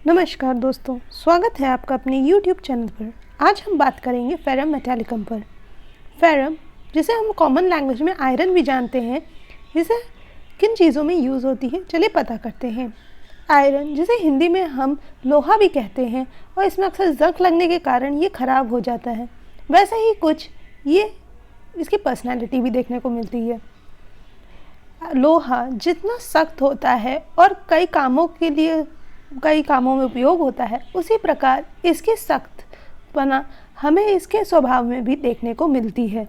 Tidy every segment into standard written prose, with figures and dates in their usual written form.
नमस्कार दोस्तों, स्वागत है आपका अपने YouTube चैनल पर। आज हम बात करेंगे फेरम मेटालिकम पर। फेरम, जिसे हम कॉमन लैंग्वेज में आयरन भी जानते हैं, जिसे किन चीज़ों में यूज़ होती है, चलिए पता करते हैं। आयरन, जिसे हिंदी में हम लोहा भी कहते हैं, और इसमें अक्सर जंग लगने के कारण ये ख़राब हो जाता है। वैसे ही कुछ ये इसकी पर्सनैलिटी भी देखने को मिलती है। लोहा जितना सख्त होता है और कई कामों में उपयोग होता है, उसी प्रकार इसकी सख्तपना हमें इसके स्वभाव में भी देखने को मिलती है।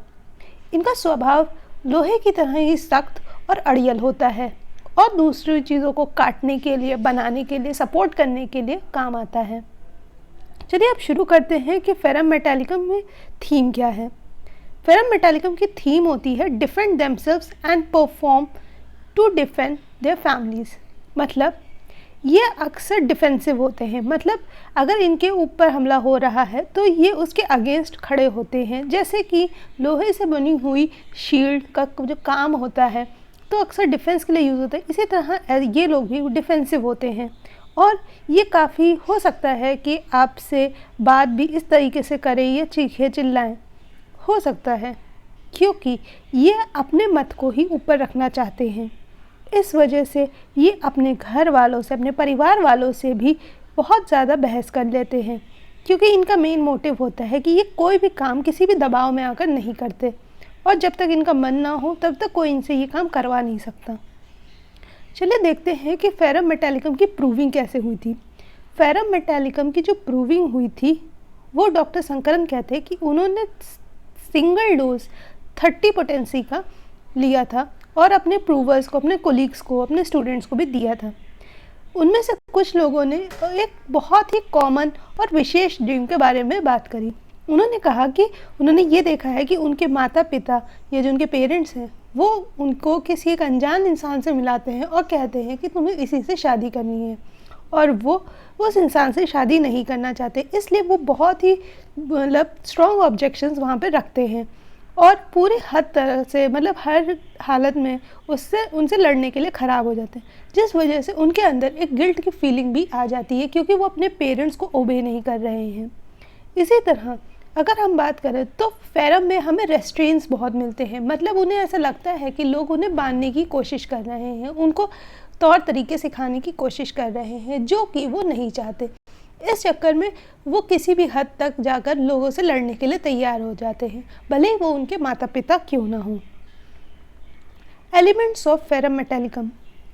इनका स्वभाव लोहे की तरह ही सख्त और अड़ियल होता है और दूसरी चीज़ों को काटने के लिए, बनाने के लिए, सपोर्ट करने के लिए काम आता है। चलिए अब शुरू करते हैं कि फेरम मेटालिकम में थीम क्या है। फेरम मेटालिकम की थीम होती है defend themselves and perform to defend their families. मतलब ये अक्सर डिफेंसिव होते हैं, मतलब अगर इनके ऊपर हमला हो रहा है तो ये उसके अगेंस्ट खड़े होते हैं। जैसे कि लोहे से बनी हुई शील्ड का जो काम होता है तो अक्सर डिफेंस के लिए यूज़ होता है, इसी तरह ये लोग भी डिफेंसिव होते हैं। और ये काफ़ी हो सकता है कि आपसे बात भी इस तरीके से करें, ये चीखें चिल्लाएं, हो सकता है क्योंकि ये अपने मत को ही ऊपर रखना चाहते हैं। इस वजह से ये अपने घर वालों से, अपने परिवार वालों से भी बहुत ज़्यादा बहस कर लेते हैं, क्योंकि इनका मेन मोटिव होता है कि ये कोई भी काम किसी भी दबाव में आकर नहीं करते, और जब तक इनका मन ना हो तब तक कोई इनसे ये काम करवा नहीं सकता। चलिए देखते हैं कि फेरम मेटालिकम की प्रूविंग कैसे हुई थी। फेरम मेटालिकम की जो प्रूविंग हुई थी वो डॉक्टर शंकरन कहते हैं कि उन्होंने सिंगल डोज 30 पोटेंसी का लिया था और अपने प्रूवर्स को, अपने कोलीग्स को, अपने स्टूडेंट्स को भी दिया था। उनमें से कुछ लोगों ने एक बहुत ही कॉमन और विशेष ड्रीम के बारे में बात करी। उन्होंने कहा कि उन्होंने ये देखा है कि उनके माता पिता या जो उनके पेरेंट्स हैं वो उनको किसी एक अनजान इंसान से मिलाते हैं और कहते हैं कि तुम्हें इसी से शादी करनी है, और वो उस इंसान से शादी नहीं करना चाहते, इसलिए वो बहुत ही मतलब स्ट्रॉन्ग ऑब्जेक्शंस वहाँ पे रखते हैं और पूरी हद तरह से, मतलब हर हालत में उनसे लड़ने के लिए ख़राब हो जाते हैं, जिस वजह से उनके अंदर एक गिल्ट की फीलिंग भी आ जाती है क्योंकि वो अपने पेरेंट्स को ओबे नहीं कर रहे हैं। इसी तरह अगर हम बात करें तो फेरम में हमें रेस्ट्रेंट्स बहुत मिलते हैं, मतलब उन्हें ऐसा लगता है कि लोग उन्हें बांधने की कोशिश कर रहे हैं, उनको तौर तरीके सिखाने की कोशिश कर रहे हैं जो कि वो नहीं चाहते। इस चक्कर में वो किसी भी हद तक जाकर लोगों से लड़ने के लिए तैयार हो जाते हैं, भले ही वो उनके माता पिता क्यों ना हो। एलिमेंट्स ऑफ फेरम मेटालिकम,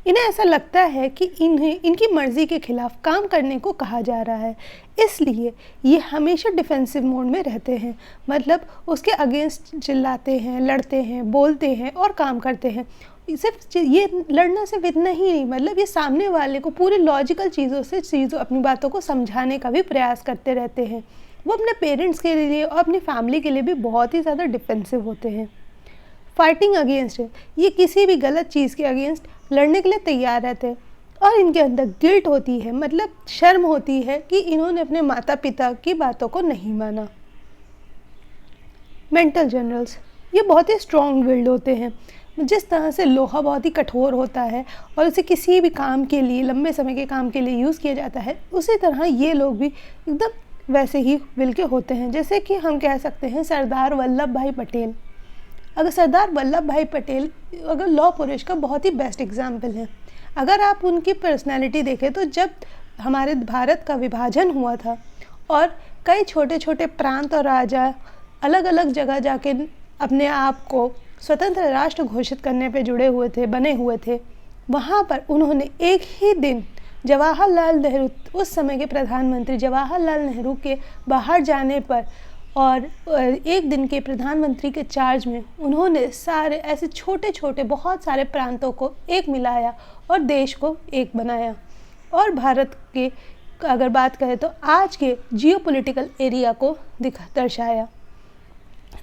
इन्हें ऐसा लगता है कि इन्हें इनकी मर्जी के खिलाफ काम करने को कहा जा रहा है, इसलिए ये हमेशा डिफेंसिव मोड में रहते हैं, मतलब उसके अगेंस्ट चिल्लाते हैं, लड़ते हैं, बोलते हैं और काम करते हैं। सिर्फ ये लड़ना सिर्फ इतना ही नहीं, मतलब ये सामने वाले को पूरी लॉजिकल चीज़ों अपनी बातों को समझाने का भी प्रयास करते रहते हैं। वो अपने पेरेंट्स के लिए और अपनी फैमिली के लिए भी बहुत ही ज़्यादा डिफेंसिव होते हैं। फाइटिंग अगेंस्ट है, ये किसी भी गलत चीज़ के अगेंस्ट लड़ने के लिए तैयार रहते हैं, और इनके अंदर गिल्ट होती है, मतलब शर्म होती है कि इन्होंने अपने माता पिता की बातों को नहीं माना। मेंटल जनरल्स, ये बहुत ही स्ट्रॉन्ग विल्ड होते हैं। जिस तरह से लोहा बहुत ही कठोर होता है और उसे किसी भी काम के लिए, लंबे समय के काम के लिए यूज़ किया जाता है, उसी तरह ये लोग भी एकदम वैसे ही विल के होते हैं। जैसे कि हम कह सकते हैं सरदार वल्लभ भाई पटेल। अगर सरदार वल्लभ भाई पटेल अगर लौह पुरुष का बहुत ही बेस्ट एग्जाम्पल है। अगर आप उनकी पर्सनैलिटी देखें तो जब हमारे भारत का विभाजन हुआ था और कई छोटे छोटे प्रांत और राजा अलग अलग जगह जाके अपने आप को स्वतंत्र राष्ट्र घोषित करने पे बने हुए थे, वहाँ पर उन्होंने एक ही दिन जवाहरलाल नेहरू, उस समय के प्रधानमंत्री जवाहरलाल नेहरू के बाहर जाने पर और एक दिन के प्रधानमंत्री के चार्ज में उन्होंने सारे ऐसे छोटे छोटे बहुत सारे प्रांतों को एक मिलाया और देश को एक बनाया, और भारत के अगर बात करें तो आज के जियोपॉलिटिकल एरिया को दर्शाया।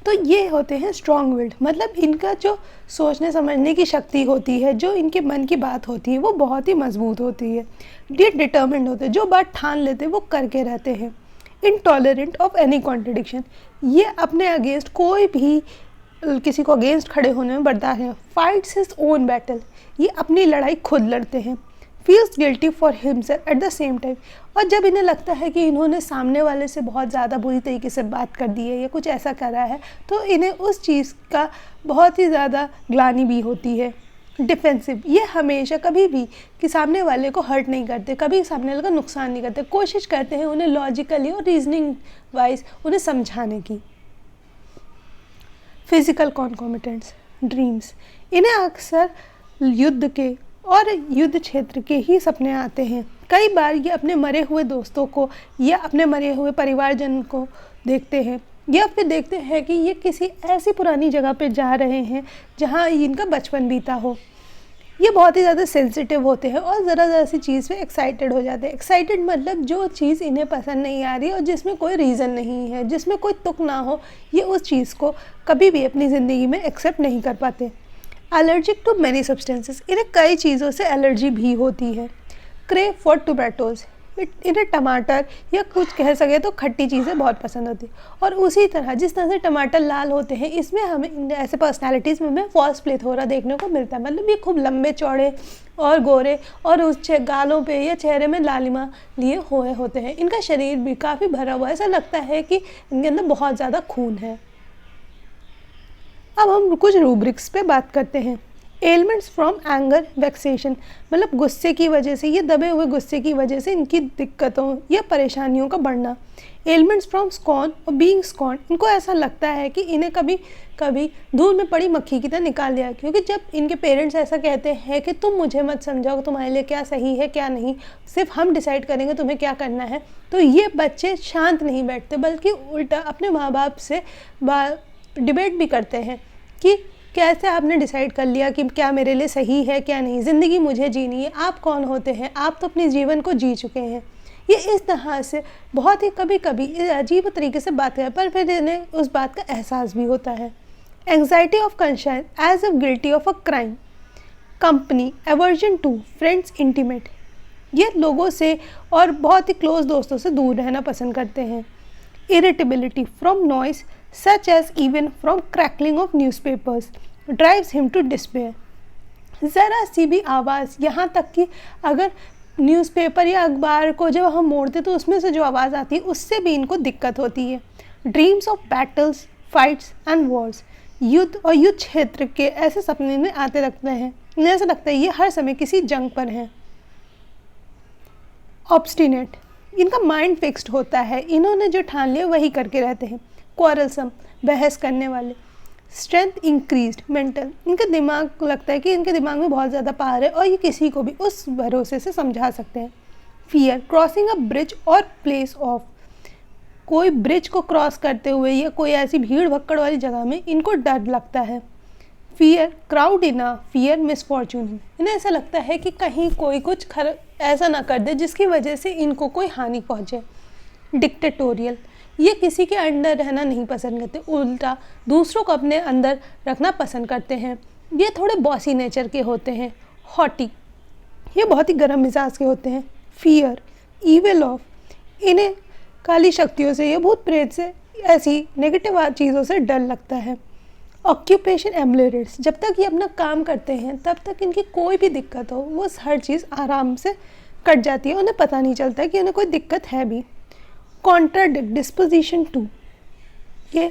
तो ये होते हैं स्ट्रॉन्ग विल्ड, मतलब इनका जो सोचने समझने की शक्ति होती है, जो इनके मन की बात होती है वो बहुत ही मजबूत होती है। डिटर्मिन्ड होते हैं, जो बात ठान लेते हैं वो करके रहते हैं। इनटॉलरेंट ऑफ एनी कॉन्ट्रडिक्शन, ये अपने अगेंस्ट कोई भी किसी को अगेंस्ट खड़े होने में बर्दाश्त है। फाइट्स हिज ओन बैटल, ये अपनी लड़ाई खुद लड़ते हैं। Feels guilty for himself at the same time. और जब इन्हें लगता है कि इन्होंने सामने वाले से बहुत ज़्यादा बुरी तरीके से बात कर दी है या कुछ ऐसा करा है, तो इन्हें उस चीज़ का बहुत ही ज़्यादा ग्लानि भी होती है। डिफेंसिव, ये हमेशा कभी भी कि सामने वाले को हर्ट नहीं करते, कभी सामने वाले का नुकसान नहीं करते, कोशिश करते हैं उन्हें लॉजिकली और रीजनिंग वाइज उन्हें समझाने की। फिजिकल कॉन्कोमिटेंट्स, ड्रीम्स, इन्हें अक्सर युद्ध के और युद्ध क्षेत्र के ही सपने आते हैं। कई बार ये अपने मरे हुए दोस्तों को या अपने मरे हुए परिवारजन को देखते हैं, या फिर देखते हैं कि ये किसी ऐसी पुरानी जगह पे जा रहे हैं जहाँ इनका बचपन बीता हो। ये बहुत ही ज़्यादा सेंसिटिव होते हैं और ज़रा सी चीज़ पे एक्साइटेड हो जाते हैं। एक्साइटेड मतलब जो चीज़ इन्हें पसंद नहीं आ रही और जिसमें कोई रीज़न नहीं है, जिसमें कोई तुक ना हो, ये उस चीज़ को कभी भी अपनी ज़िंदगी में एक्सेप्ट नहीं कर पाते। एलर्जिक टू मैनी सब्सटेंसेस, इन्हें कई चीज़ों से एलर्जी भी होती है। क्रेव फॉर टोमेटोज़, इन्हें टमाटर या कुछ कह सके तो खट्टी चीज़ें बहुत पसंद होती है। और उसी तरह जिस तरह से टमाटर लाल होते हैं, इसमें हमें ऐसे पर्सनालिटीज़ में हमें फॉल्स प्लेथोरा देखने को मिलता है। मतलब ये खूब लंबे चौड़े और गोरे और उस गालों पे या चेहरे में लालिमा लिए हुए होते हैं। इनका शरीर भी काफ़ी भरा हुआ है, ऐसा लगता है कि इनके अंदर बहुत ज़्यादा खून है। अब हम कुछ रूब्रिक्स पे बात करते हैं। एलिमेंट्स फ्रॉम एंगर वेक्सेशन, मतलब गुस्से की वजह से, ये दबे हुए गुस्से की वजह से इनकी दिक्कतों या परेशानियों का बढ़ना। एलिमेंट्स फ्रॉम स्कॉन और बीइंग स्कॉन, इनको ऐसा लगता है कि इन्हें कभी कभी धूल में पड़ी मक्खी की तरह निकाल दिया, क्योंकि जब इनके पेरेंट्स ऐसा कहते हैं कि तुम मुझे मत समझाओ तुम्हारे लिए क्या सही है क्या नहीं, सिर्फ हम डिसाइड करेंगे तुम्हें क्या करना है, तो ये बच्चे शांत नहीं बैठते बल्कि उल्टा अपने माँ बाप से डिबेट भी करते हैं कि कैसे आपने डिसाइड कर लिया कि क्या मेरे लिए सही है क्या नहीं, ज़िंदगी मुझे जीनी है, आप कौन होते हैं, आप तो अपने जीवन को जी चुके हैं। ये इस तरह से बहुत ही कभी कभी अजीब तरीके से बात करें, पर फिर इन्हें उस बात का एहसास भी होता है। Anxiety of conscience as a guilty of a crime. Company, aversion to friends, intimate, ये लोगों से और बहुत ही क्लोज दोस्तों से दूर रहना पसंद करते हैं। Irritability from noise such as even from crackling of newspapers drives him to despair। ज़रा सी भी आवाज़, यहाँ तक कि अगर न्यूज़पेपर या अखबार को जब हम मोड़ते तो उसमें से जो आवाज़ आती है उससे भी इनको दिक्कत होती है। Dreams of battles, fights and Wars, युद्ध और युद्ध क्षेत्र के ऐसे सपने में आते लगते हैं, इन्हें ऐसा लगता है ये हर समय किसी जंग पर हैं। ऑब्स्टिनेट, इनका माइंड फिक्स्ड होता है, इन्होंने जो ठान लिया वही करके रहते हैं। क्वारलसम, बहस करने वाले। स्ट्रेंथ इंक्रीज्ड मेंटल, इनका दिमाग को लगता है कि इनके दिमाग में बहुत ज़्यादा पावर है और ये किसी को भी उस भरोसे से समझा सकते हैं। फियर क्रॉसिंग अ ब्रिज और प्लेस ऑफ, कोई ब्रिज को क्रॉस करते हुए या कोई ऐसी भीड़ भक्कड़ वाली जगह में इनको डर लगता है। Fear crowd in a fear misfortune, इन्हें ऐसा लगता है कि कहीं कोई कुछ ऐसा ना कर दे जिसकी वजह से इनको कोई हानि पहुँचे। डिक्टेटोरियल, ये किसी के अंडर रहना नहीं पसंद करते, उल्टा दूसरों को अपने अंदर रखना पसंद करते हैं। ये थोड़े बॉसी नेचर के होते हैं। हॉटी, ये बहुत ही गर्म मिजाज के होते हैं। फियर ईविल ऑफ, इन्हें काली शक्तियों से या भूत प्रेत से ऐसी नेगेटिव चीज़ों से डर लगता है। ऑक्यूपेशन एम्बुलेट्स, जब तक ये अपना काम करते हैं तब तक इनकी कोई भी दिक्कत हो वो हर चीज़ आराम से कट जाती है, उन्हें पता नहीं चलता कि उन्हें कोई दिक्कत है भी। कॉन्ट्राडिक्ट डिस्पोजिशन टू, ये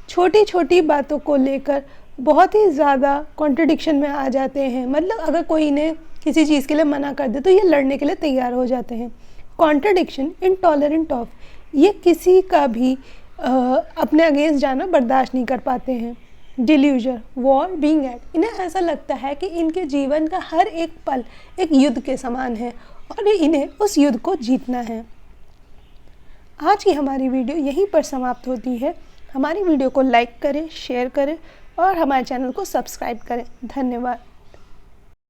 छोटी छोटी बातों को लेकर बहुत ही ज़्यादा कॉन्ट्रडिक्शन में आ जाते हैं। मतलब अगर कोई इन्हें किसी चीज़ के लिए मना कर दे तो ये लड़ने के लिए तैयार हो जाते हैं। कॉन्ट्रडिक्शन इनटॉलरेंट ऑफ, ये किसी का भी अपने अगेंस्ट जाना बर्दाश्त नहीं कर पाते हैं। डिल्यूजन वॉर बीइंग एट, इन्हें ऐसा लगता है कि इनके जीवन का हर एक पल एक युद्ध के समान है और इन्हें उस युद्ध को जीतना है। आज की हमारी वीडियो यहीं पर समाप्त होती है। हमारी वीडियो को लाइक करें, शेयर करें और हमारे चैनल को सब्सक्राइब करें। धन्यवाद।